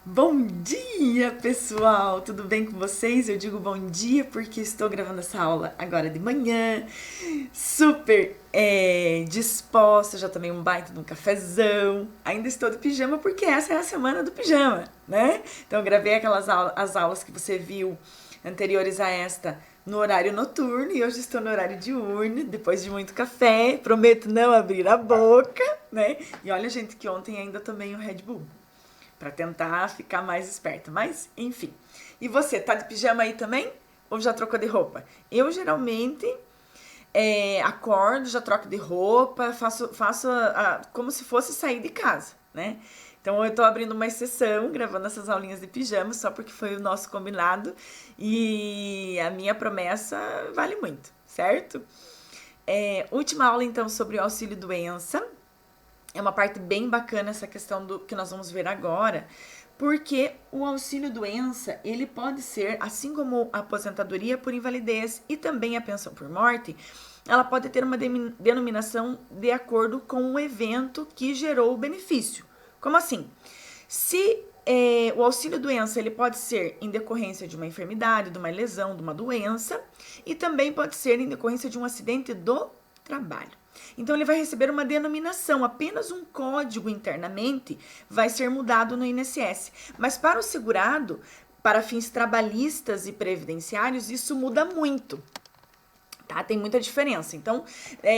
Bom dia, pessoal! Tudo bem com vocês? Eu digo bom dia porque estou gravando essa aula agora de manhã, super disposta, já tomei um baita de um cafezão, ainda estou de pijama porque essa é a semana do pijama, né? Então eu gravei as aulas que você viu anteriores a esta no horário noturno e hoje estou no horário diurno, depois de muito café, prometo não abrir a boca, né? E olha, gente, que ontem ainda tomei um Red Bull para tentar ficar mais esperta. Mas, enfim. E você, tá de pijama aí também? Ou já trocou de roupa? Eu geralmente acordo, já troco de roupa, faço como se fosse sair de casa, né? Então eu tô abrindo uma exceção, gravando essas aulinhas de pijama, só porque foi o nosso combinado e a minha promessa vale muito, certo? Última aula então sobre o auxílio doença. É uma parte bem bacana essa questão do que nós vamos ver agora, porque o auxílio doença, ele pode ser, assim como a aposentadoria por invalidez e também a pensão por morte, ela pode ter uma denominação de acordo com o evento que gerou o benefício. Como assim? Se o auxílio doença ele pode ser em decorrência de uma enfermidade, de uma lesão, de uma doença, e também pode ser em decorrência de um acidente do trabalho. Então ele vai receber uma denominação, apenas um código internamente vai ser mudado no INSS. Mas para o segurado, para fins trabalhistas e previdenciários, isso muda muito. Tá? Tem muita diferença. Então,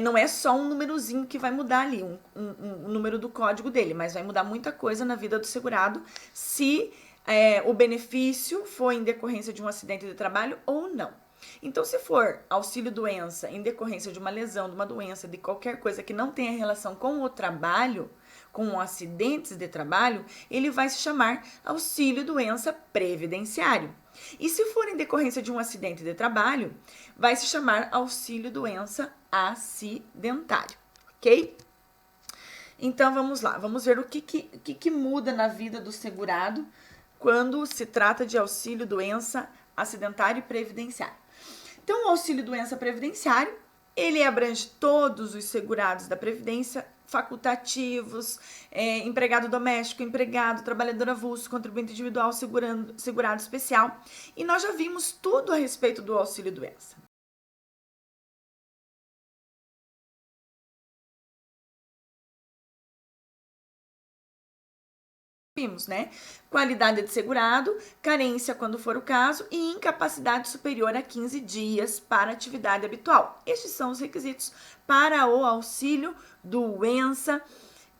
não é só um númerozinho que vai mudar ali, um número do código dele, mas vai mudar muita coisa na vida do segurado se o benefício for em decorrência de um acidente de trabalho ou não. Então, se for auxílio-doença em decorrência de uma lesão, de uma doença, de qualquer coisa que não tenha relação com o trabalho, com acidentes de trabalho, ele vai se chamar auxílio-doença previdenciário. E se for em decorrência de um acidente de trabalho, vai se chamar auxílio-doença acidentário, ok? Então, vamos lá, vamos ver o que muda na vida do segurado quando se trata de auxílio-doença acidentário e previdenciário. Então, o auxílio-doença previdenciário, ele abrange todos os segurados da Previdência, facultativos, empregado doméstico, empregado, trabalhador avulso, contribuinte individual, segurado especial. E nós já vimos tudo a respeito do auxílio-doença. Vimos, né? Qualidade de segurado, carência quando for o caso e incapacidade superior a 15 dias para atividade habitual. Estes são os requisitos para o auxílio doença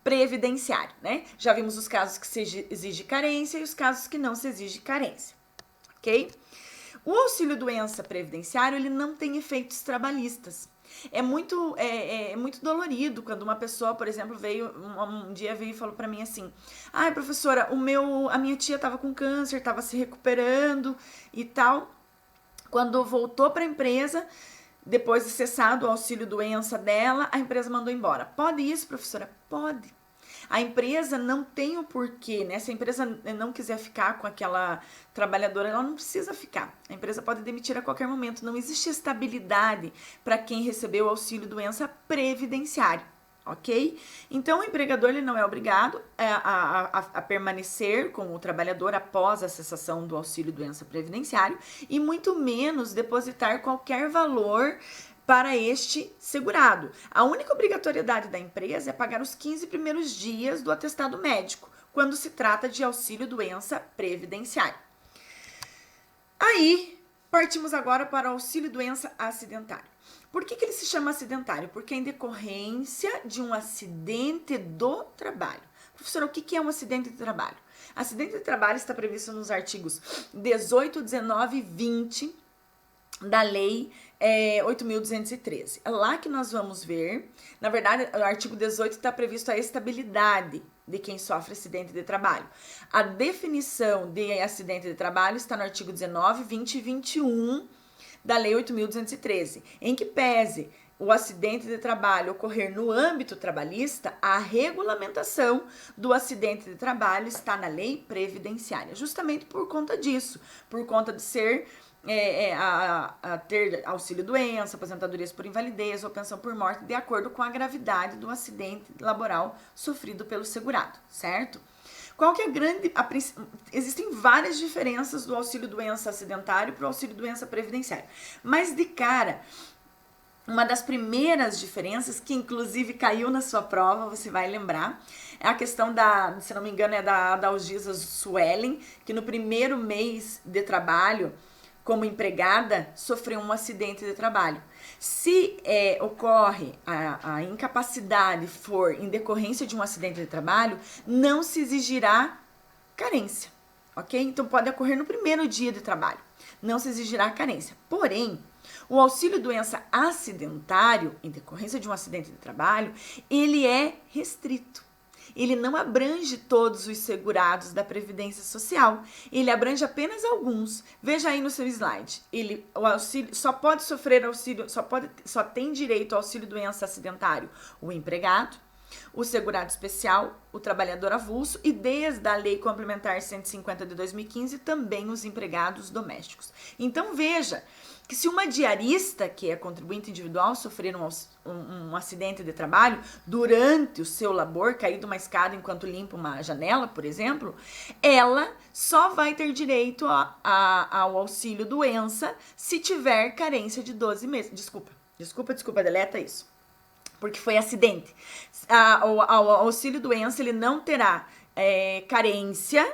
previdenciário, né? Já vimos os casos que se exige carência e os casos que não se exige carência, ok? O auxílio doença previdenciário, ele não tem efeitos trabalhistas. É muito dolorido quando uma pessoa, por exemplo, um dia veio e falou para mim assim: "Ai, professora, a minha tia estava com câncer, estava se recuperando e tal. Quando voltou para a empresa, depois de cessado o auxílio doença dela, a empresa mandou embora. Pode isso, professora? Pode. A empresa não tem o porquê, né? Se a empresa não quiser ficar com aquela trabalhadora, ela não precisa ficar. A empresa pode demitir a qualquer momento. Não existe estabilidade para quem recebeu o auxílio doença previdenciário, ok? Então, o empregador ele não é obrigado a permanecer com o trabalhador após a cessação do auxílio doença previdenciário e muito menos depositar qualquer valor para este segurado. A única obrigatoriedade da empresa é pagar os 15 primeiros dias do atestado médico, quando se trata de auxílio doença previdenciário. Aí, partimos agora para o auxílio doença acidentário. Por que ele se chama acidentário? Porque é em decorrência de um acidente do trabalho. Professora, o que é um acidente de trabalho? Acidente de trabalho está previsto nos artigos 18, 19 e 20 da Lei 8.213. É lá que nós vamos ver. Na verdade, o artigo 18 está previsto a estabilidade de quem sofre acidente de trabalho. A definição de acidente de trabalho está no artigo 19, 20 e 21 da Lei 8.213, em que pese o acidente de trabalho ocorrer no âmbito trabalhista, a regulamentação do acidente de trabalho está na lei previdenciária, justamente por conta disso, por conta de ser a ter auxílio-doença, aposentadorias por invalidez ou pensão por morte, de acordo com a gravidade do acidente laboral sofrido pelo segurado, certo? Qual que é existem várias diferenças do auxílio-doença acidentário para o auxílio-doença previdenciário. Mas de cara, uma das primeiras diferenças, que inclusive caiu na sua prova, você vai lembrar, é a questão da, se não me engano, é da Algisa Suelen, que no primeiro mês de trabalho, como empregada, sofreu um acidente de trabalho. Se ocorre a incapacidade for em decorrência de um acidente de trabalho, não se exigirá carência, ok? Então pode ocorrer no primeiro dia de trabalho, não se exigirá carência. Porém, o auxílio-doença acidentário, em decorrência de um acidente de trabalho, ele é restrito. Ele não abrange todos os segurados da Previdência Social. Ele abrange apenas alguns. Veja aí no seu slide. O auxílio só pode sofrer auxílio, só tem direito ao auxílio-doença acidentário o empregado, o segurado especial, o trabalhador avulso e, desde a Lei Complementar 150 de 2015, também os empregados domésticos. Então, veja que se uma diarista, que é contribuinte individual, sofrer um acidente de trabalho durante o seu labor, cair de uma escada enquanto limpa uma janela, por exemplo, ela só vai ter direito ao auxílio doença se tiver carência de 12 meses. Desculpa, deleta isso. Porque foi acidente. O auxílio doença, ele não terá carência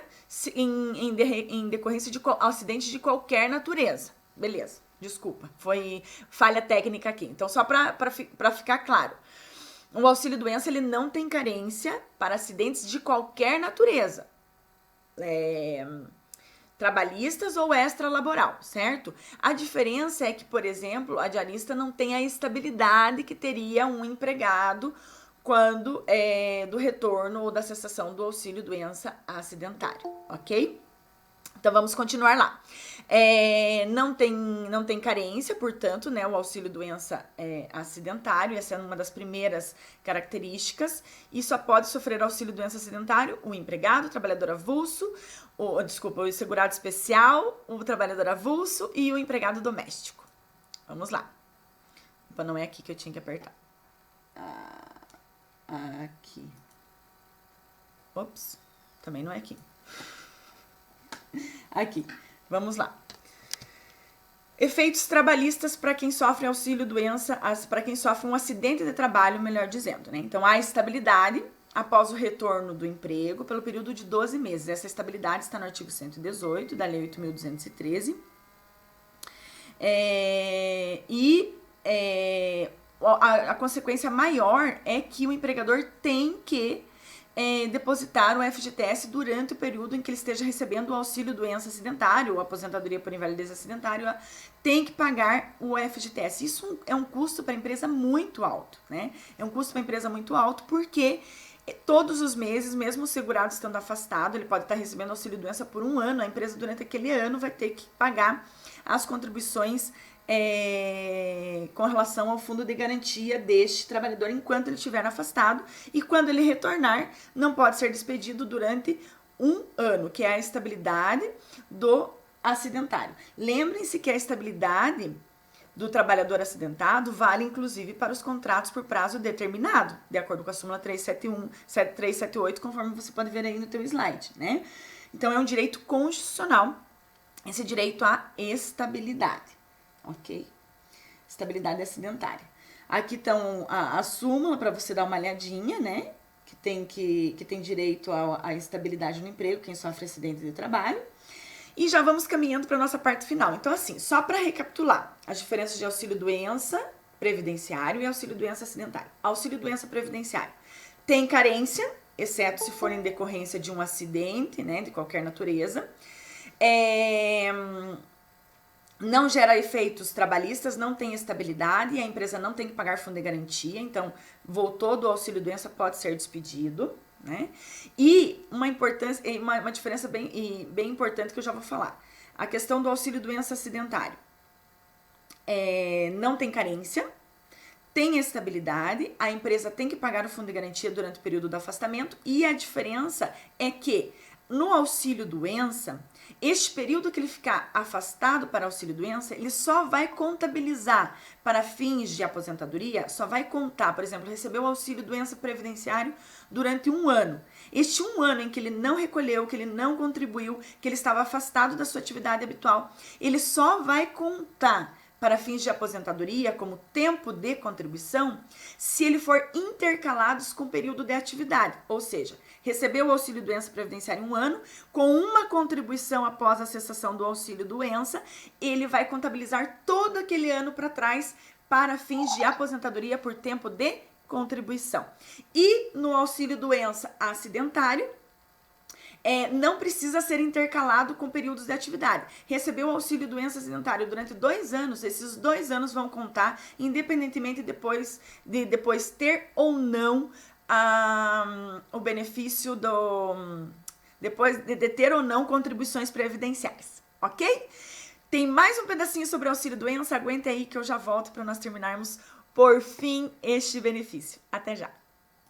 em decorrência de acidente de qualquer natureza. Beleza. Desculpa, foi falha técnica aqui. Então, só para ficar claro, o auxílio-doença ele não tem carência para acidentes de qualquer natureza, trabalhistas ou extralaboral, certo? A diferença é que, por exemplo, a diarista não tem a estabilidade que teria um empregado quando do retorno ou da cessação do auxílio-doença acidentário, ok? Então, vamos continuar lá. Não tem carência, portanto, né, o auxílio-doença acidentário, essa é uma das primeiras características, e só pode sofrer auxílio-doença acidentário o empregado, o trabalhador avulso, o segurado especial, o trabalhador avulso e o empregado doméstico. Vamos lá. Opa, não é aqui que eu tinha que apertar. Aqui. Ops, também não é aqui. Aqui, vamos lá. Efeitos trabalhistas para quem sofre auxílio-doença, para quem sofre um acidente de trabalho, melhor dizendo, né? Então, há estabilidade após o retorno do emprego pelo período de 12 meses. Essa estabilidade está no artigo 118 da Lei 8.213. A consequência maior é que o empregador tem que depositar o FGTS durante o período em que ele esteja recebendo o auxílio-doença acidentário, ou aposentadoria por invalidez acidentária, tem que pagar o FGTS. Isso é um custo para a empresa muito alto, né? É um custo para a empresa muito alto porque todos os meses, mesmo o segurado estando afastado, ele pode estar recebendo auxílio-doença por um ano, a empresa durante aquele ano vai ter que pagar as contribuições com relação ao fundo de garantia deste trabalhador enquanto ele estiver afastado, e quando ele retornar, não pode ser despedido durante um ano, que é a estabilidade do acidentário. Lembrem-se que a estabilidade do trabalhador acidentado vale inclusive para os contratos por prazo determinado, de acordo com a súmula 378, conforme você pode ver aí no teu slide, né? Então, é um direito constitucional, esse direito à estabilidade. Ok? Estabilidade acidentária. Aqui estão a súmula para você dar uma olhadinha, né? Que tem direito à estabilidade no emprego, quem sofre acidente de trabalho. E já vamos caminhando para a nossa parte final. Então, assim, só para recapitular, as diferenças de auxílio-doença previdenciário e auxílio-doença acidentário. Auxílio-doença previdenciário tem carência, exceto se for em decorrência de um acidente, né? De qualquer natureza. Não gera efeitos trabalhistas, não tem estabilidade e a empresa não tem que pagar fundo de garantia, então voltou do auxílio-doença, pode ser despedido, né? E uma diferença bem importante que eu já vou falar, a questão do auxílio-doença acidentário. Não tem carência, tem estabilidade, a empresa tem que pagar o fundo de garantia durante o período do afastamento, e a diferença é que no auxílio-doença, este período que ele ficar afastado para auxílio-doença, ele só vai contabilizar para fins de aposentadoria, só vai contar, por exemplo, recebeu o auxílio-doença previdenciário durante 1 ano. Este 1 ano em que ele não recolheu, que ele não contribuiu, que ele estava afastado da sua atividade habitual, ele só vai contar para fins de aposentadoria, como tempo de contribuição, se ele for intercalados com período de atividade, ou seja, recebeu o auxílio-doença previdenciário 1 ano, com uma contribuição após a cessação do auxílio-doença, ele vai contabilizar todo aquele ano para trás para fins de aposentadoria por tempo de contribuição. E no auxílio-doença acidentário, não precisa ser intercalado com períodos de atividade. Recebeu o auxílio-doença acidentário durante 2 anos, esses 2 anos vão contar, independentemente de depois ter ou não o benefício depois de ter ou não contribuições previdenciárias, ok? Tem mais um pedacinho sobre auxílio-doença, aguenta aí que eu já volto para nós terminarmos por fim este benefício. Até já!